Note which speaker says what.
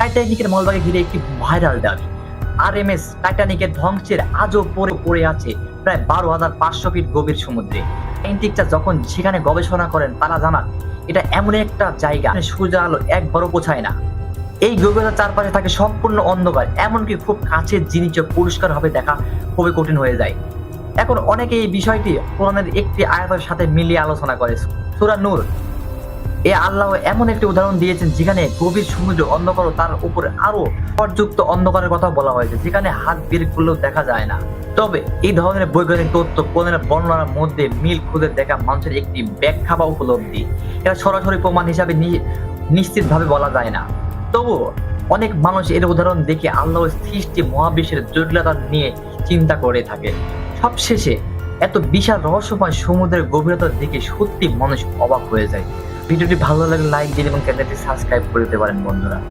Speaker 1: টাইটানিকের মলবাগে ঘিরে একটি ভাইরাল দাবি, আরএমএস টাইটানিকের ধ্বংসের আজও পড়ে আছে প্রায় 12,500 ফিট গভীর সমুদ্রে। সায়েন্টিস্টরা যখন সেখানে গবেষণা করেন তারা জানান এটা এমন একটা জায়গা সূর্য আলো একবারও পৌঁছায় না। এই গভীরতার চারপাশে থাকে সম্পূর্ণ অন্ধকার, এমনকি খুব কাছের জিনিসও পরিষ্কারভাবে দেখা খুবই কঠিন হয়ে যায়। এখন অনেকে এই বিষয়টি কোরআনের একটি আয়াতের সাথে মিলিয়ে আলোচনা করে। সূরা নূর এ আল্লাহ এমন একটি উদাহরণ দিয়েছেন যেখানে গভীর সমুদ্র অন্ধকার ও তার উপরে আরো পর্যুক্ত অন্ধকারের কথা বলা হয়েছে, যেখানে হাত বের করলেও দেখা যায় না। তবে এই ধরনের বৈজ্ঞানিক তথ্য কোরআনের বর্ণনার মধ্যে মিল খুঁজে দেখা মানুষের একটি ব্যাখ্যা বা উপলব্ধি, এটা সরাসরি প্রমাণ হিসাবে নিশ্চিতভাবে বলা যায় না। তবুও অনেক মানুষ এর উদাহরণ দেখে আল্লাহর সৃষ্টি মহাবিশ্বের জটিলতা নিয়ে চিন্তা করে থাকে। সবশেষে এত বিশাল রহস্যময় সমুদ্রের গভীরতার দিকে সত্যি মানুষ অবাক হয়ে যায়। ভিডিওটি ভালো লাগলে লাইক দিন এবং চ্যানেলটি সাবস্ক্রাইব করে দিতে পারেন বন্ধুরা।